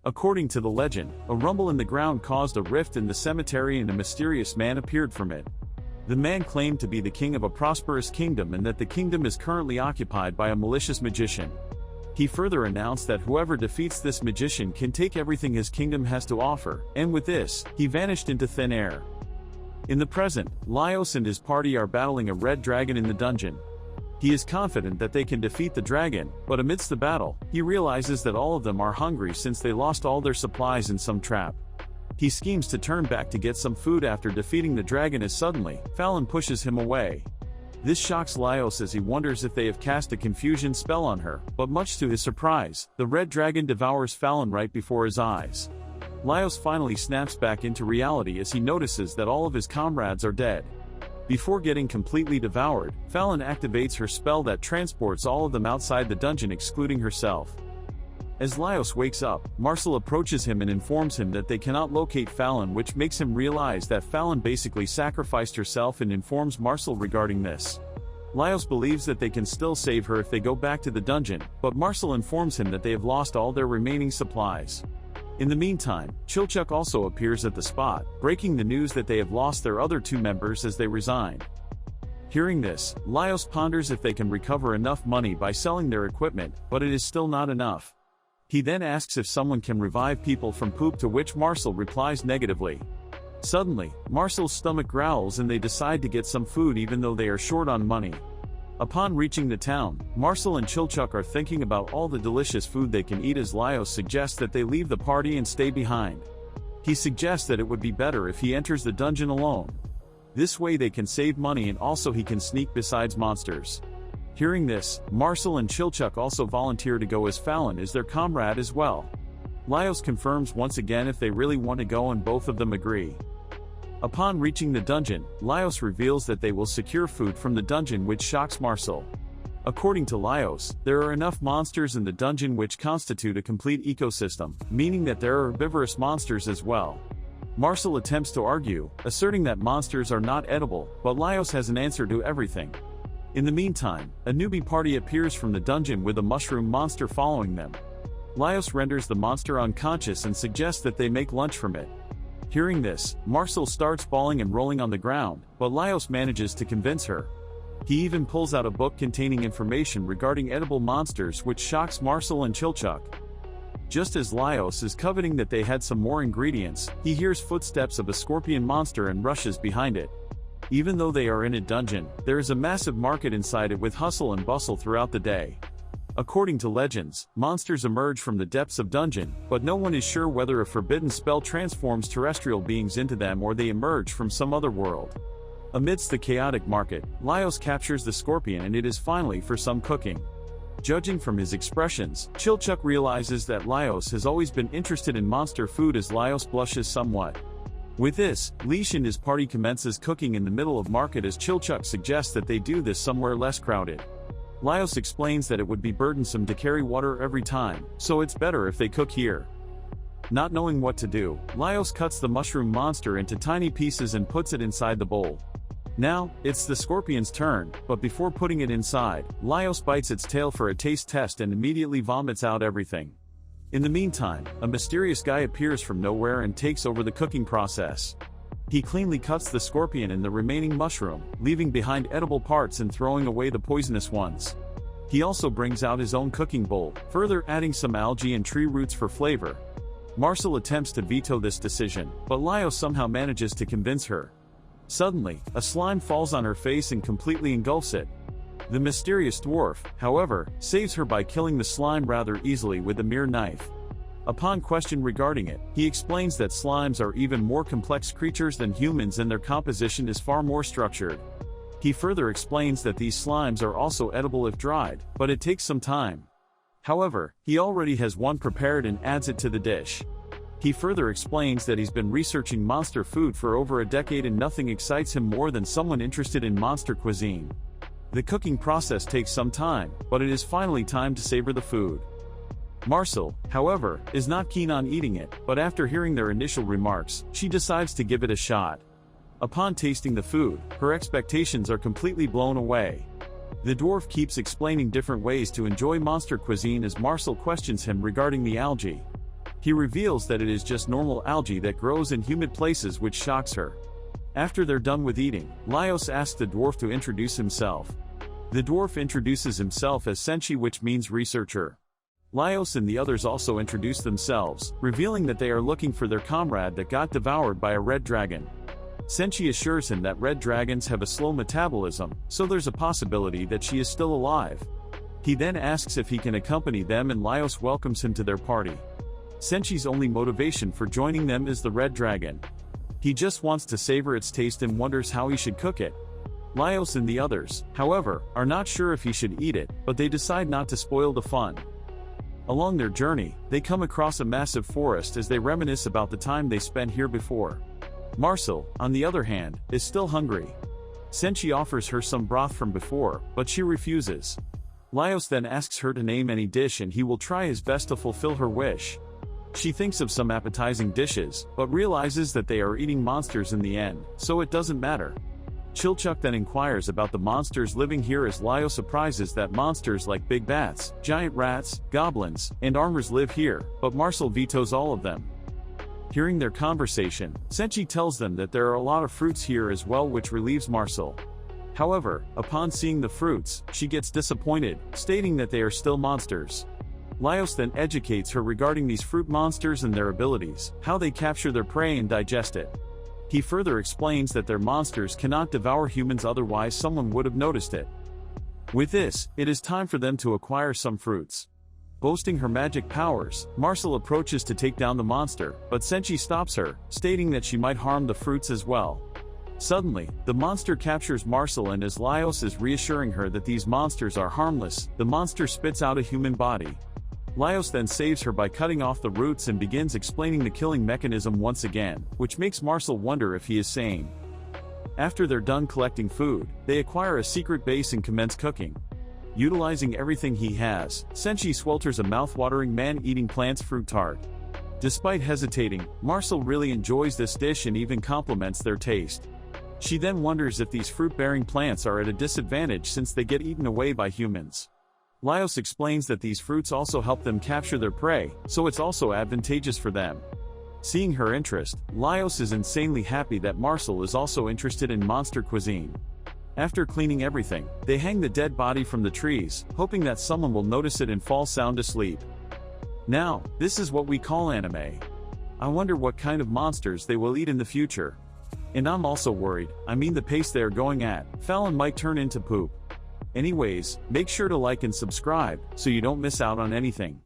According to the legend, a rumble in the ground caused a rift in the cemetery and a mysterious man appeared from it. The man claimed to be the king of a prosperous kingdom and that the kingdom is currently occupied by a malicious magician. He further announced that whoever defeats this magician can take everything his kingdom has to offer, and with this, he vanished into thin air. In the present, Laios and his party are battling a red dragon in the dungeon. He is confident that they can defeat the dragon, but amidst the battle, he realizes that all of them are hungry since they lost all their supplies in some trap. He schemes to turn back to get some food after defeating the dragon as suddenly, Fallon pushes him away. This shocks Laios as he wonders if they have cast a confusion spell on her, but much to his surprise, the red dragon devours Fallon right before his eyes. Laios finally snaps back into reality as he notices that all of his comrades are dead. Before getting completely devoured, Fallon activates her spell that transports all of them outside the dungeon excluding herself. As Laios wakes up, Marcel approaches him and informs him that they cannot locate Fallon, which makes him realize that Fallon basically sacrificed herself and informs Marcel regarding this. Laios believes that they can still save her if they go back to the dungeon, but Marcel informs him that they have lost all their remaining supplies. In the meantime, Chilchuk also appears at the spot, breaking the news that they have lost their other two members as they resigned. Hearing this, Laios ponders if they can recover enough money by selling their equipment, but it is still not enough. He then asks if someone can revive people from poop, to which Marcel replies negatively. Suddenly, Marcel's stomach growls and they decide to get some food even though they are short on money. Upon reaching the town, Marcel and Chilchuk are thinking about all the delicious food they can eat as Laios suggests that they leave the party and stay behind. He suggests that it would be better if he enters the dungeon alone. This way they can save money and also he can sneak besides monsters. Hearing this, Marcel and Chilchuk also volunteer to go as Fallon is their comrade as well. Laios confirms once again if they really want to go and both of them agree. Upon reaching the dungeon, Laios reveals that they will secure food from the dungeon, which shocks Marcel. According to Laios, there are enough monsters in the dungeon which constitute a complete ecosystem, meaning that there are herbivorous monsters as well. Marcel attempts to argue, asserting that monsters are not edible, but Laios has an answer to everything. In the meantime, a newbie party appears from the dungeon with a mushroom monster following them. Laios renders the monster unconscious and suggests that they make lunch from it. Hearing this, Marcel starts bawling and rolling on the ground, but Laios manages to convince her. He even pulls out a book containing information regarding edible monsters, which shocks Marcel and Chilchuk. Just as Laios is coveting that they had some more ingredients, he hears footsteps of a scorpion monster and rushes behind it. Even though they are in a dungeon, there is a massive market inside it with hustle and bustle throughout the day. According to legends, monsters emerge from the depths of dungeon, but no one is sure whether a forbidden spell transforms terrestrial beings into them or they emerge from some other world. Amidst the chaotic market, Laios captures the scorpion and it is finally for some cooking. Judging from his expressions, Chilchuk realizes that Laios has always been interested in monster food as Laios blushes somewhat. With this, Leash and his party commences cooking in the middle of market as Chilchuk suggests that they do this somewhere less crowded. Laios explains that it would be burdensome to carry water every time, so it's better if they cook here. Not knowing what to do, Laios cuts the mushroom monster into tiny pieces and puts it inside the bowl. Now, it's the scorpion's turn, but before putting it inside, Laios bites its tail for a taste test and immediately vomits out everything. In the meantime, a mysterious guy appears from nowhere and takes over the cooking process. He cleanly cuts the scorpion and the remaining mushroom, leaving behind edible parts and throwing away the poisonous ones. He also brings out his own cooking bowl, further adding some algae and tree roots for flavor. Marcel attempts to veto this decision, but Laios somehow manages to convince her. Suddenly, a slime falls on her face and completely engulfs it. The mysterious dwarf, however, saves her by killing the slime rather easily with a mere knife. Upon question regarding it, he explains that slimes are even more complex creatures than humans and their composition is far more structured. He further explains that these slimes are also edible if dried, but it takes some time. However, he already has one prepared and adds it to the dish. He further explains that he's been researching monster food for over a decade and nothing excites him more than someone interested in monster cuisine. The cooking process takes some time, but it is finally time to savor the food. Marcel, however, is not keen on eating it, but after hearing their initial remarks, she decides to give it a shot. Upon tasting the food, her expectations are completely blown away. The dwarf keeps explaining different ways to enjoy monster cuisine as Marcel questions him regarding the algae. He reveals that it is just normal algae that grows in humid places, which shocks her. After they're done with eating, Laios asks the dwarf to introduce himself. The dwarf introduces himself as Senshi, which means researcher. Laios and the others also introduce themselves, revealing that they are looking for their comrade that got devoured by a red dragon. Senshi assures him that red dragons have a slow metabolism, so there's a possibility that she is still alive. He then asks if he can accompany them, and Laios welcomes him to their party. Senshi's only motivation for joining them is the red dragon. He just wants to savor its taste and wonders how he should cook it. Laios and the others, however, are not sure if he should eat it, but they decide not to spoil the fun. Along their journey, they come across a massive forest as they reminisce about the time they spent here before. Marcel, on the other hand, is still hungry. Senshi offers her some broth from before, but she refuses. Laios then asks her to name any dish and he will try his best to fulfill her wish. She thinks of some appetizing dishes, but realizes that they are eating monsters in the end, so it doesn't matter. Chilchuk then inquires about the monsters living here as Laios surprises that monsters like big bats, giant rats, goblins, and armors live here, but Marcel vetoes all of them. Hearing their conversation, Senshi tells them that there are a lot of fruits here as well, which relieves Marcel. However, upon seeing the fruits, she gets disappointed, stating that they are still monsters. Laios then educates her regarding these fruit monsters and their abilities, how they capture their prey and digest it. He further explains that their monsters cannot devour humans, otherwise someone would have noticed it. With this, it is time for them to acquire some fruits. Boasting her magic powers, Marcel approaches to take down the monster, but Senshi stops her, stating that she might harm the fruits as well. Suddenly, the monster captures Marcel, and as Laios is reassuring her that these monsters are harmless, the monster spits out a human body. Laios then saves her by cutting off the roots and begins explaining the killing mechanism once again, which makes Marcel wonder if he is sane. After they're done collecting food, they acquire a secret base and commence cooking. Utilizing everything he has, Senshi swelters a mouth-watering man-eating plant's fruit tart. Despite hesitating, Marcel really enjoys this dish and even compliments their taste. She then wonders if these fruit-bearing plants are at a disadvantage since they get eaten away by humans. Laios explains that these fruits also help them capture their prey, so it's also advantageous for them. Seeing her interest, Laios is insanely happy that Marcel is also interested in monster cuisine. After cleaning everything, they hang the dead body from the trees, hoping that someone will notice it and fall sound asleep. Now, this is what we call anime. I wonder what kind of monsters they will eat in the future. And I'm also worried, the pace they are going at, Fallon might turn into poop. Anyways, make sure to like and subscribe, so you don't miss out on anything.